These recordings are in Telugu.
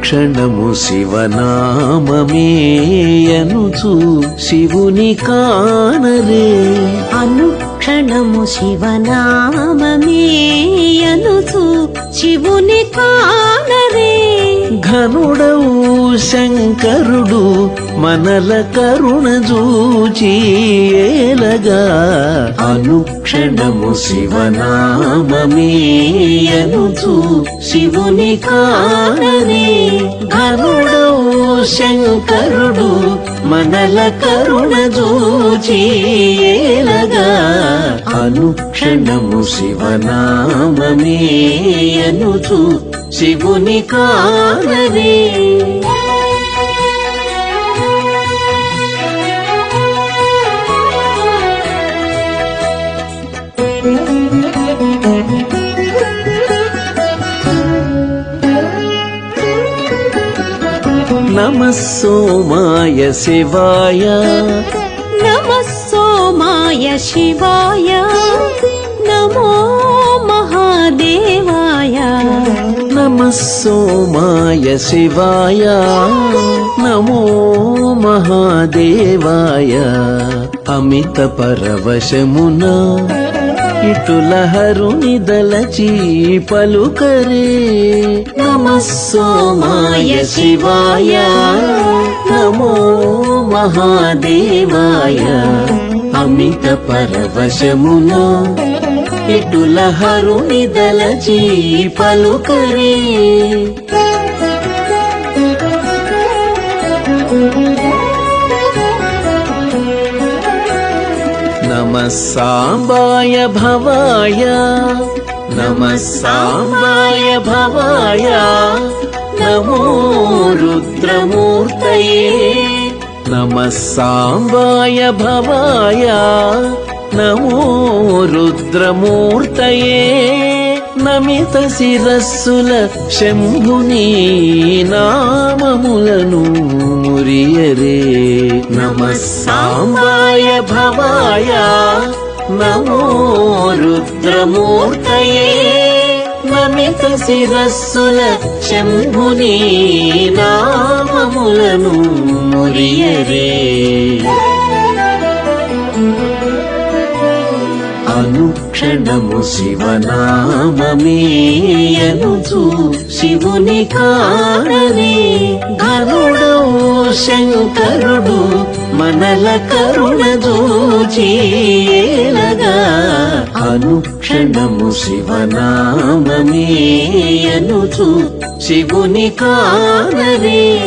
అనుక్షణము శివనామమే యనుచు శివుని కానరే. అనుక్షణము శివనామమే యనుచు శివుని కానరే. ఘనుడవు శంకరుడు మనల కరుణ చూచి ఏలగా. అనుక్షణము శివనామమే యనుచు శివుని కానరే. ఘనుడవు శంకరుడు మనల కరుణ చూచి ఏలగా. అనుక్షణము శివనామమే యనుచు శివుని కానరే. నమః సోమాయ శివాయ. నమః సోమాయ శివాయ. నమో మహాదేవాయ. నమః సోమాయ శివాయ. నమో మహాదేవాయ. అమిత పరవశమున ఇటుల హరుని దలచి పలుకరే. నమః సోమాయ శివాయ. నమో మహాదేవాయ. అమిత పరవశమున ఇటుల హరుని దలచి పలుకరే. నమః సాంబాయ భవాయ. నమః సాంబాయ భవాయ. నమో రుద్రమూర్తయే. నమః సాంబాయ భవాయ. నమో రుద్రమూర్తయే. నమిత శిరస్సుల శంభుని నామములను మురియరే. నమః సాంబాయ భవాయ. నమో రుద్రమూర్తయే. నమిత శిరస్సుల శంభుని నామములను మురియరే. అనుక్షణము శివనామమే యనుచు శివుని కానరే. ఘనుడవు శంకరుడు మనల కరుణ చూచి ఏలగా. అనుక్షణము శివనామమే యనుచు శివుని కానరే.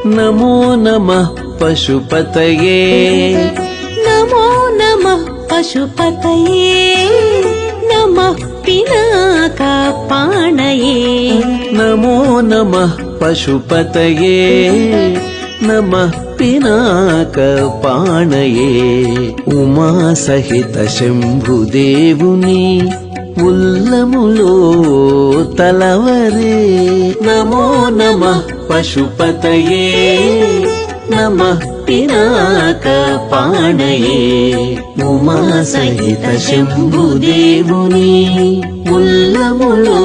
నమో నమః పశుపతయే. నమో నమః పశుపతయే. నమః పినాకపాణయే. నమో నమః పశుపతయే. నమః పినాకపాణయే. ఉమా సహిత శంభుదేవుని ఉల్లములో తలవరే. నమో నమః పశుపతయే. నమః పినాకపాణయే. ఉమా సహిత శంభుదేవుని ఉల్లములో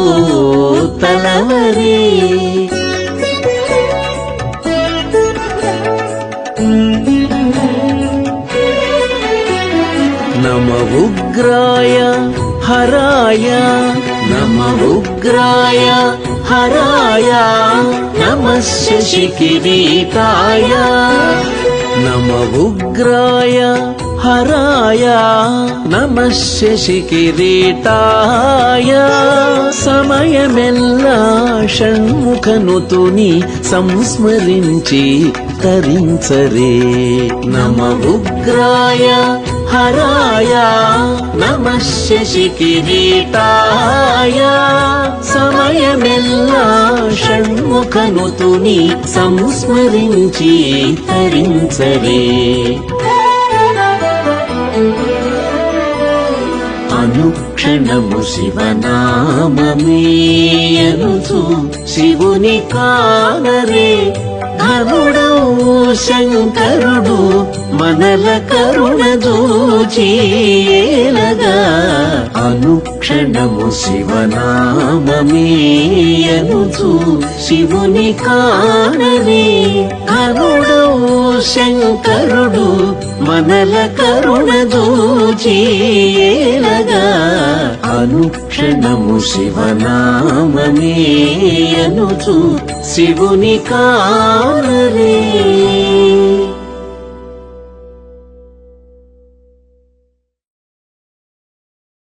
తలవరే. నమ ఉగ్రాయ హరాయ. నమ ఉగ్రాయ హరాయ. నమః శశికిరీటాయ. నమ ఉగ్రాయ హరాయ. నమః శశికిరీటాయ. సమయమెల్లా షణ్ముఖనుతుని సంస్మరించి తరించరే. నమ ఉగ్రాయ హరాయ. నమః శశికిరీటాయ. సమయమెల్లా షణ్ముఖ షణ్ముఖనుతుని సంస్మరించి తరించరే అనుక్షణము శివనామమే అనుచు శివుని కానరే ధనుడవు శంకరుడు మనల కరుణ దూచేలగా అనుక్షణము శివనామమే అనుచు శివుని కానరే ధనుడవు శంకరుడు మనల కరుణ దూచేలగా అనుక్షణము శివనామమే అనుచు శివుని కానరే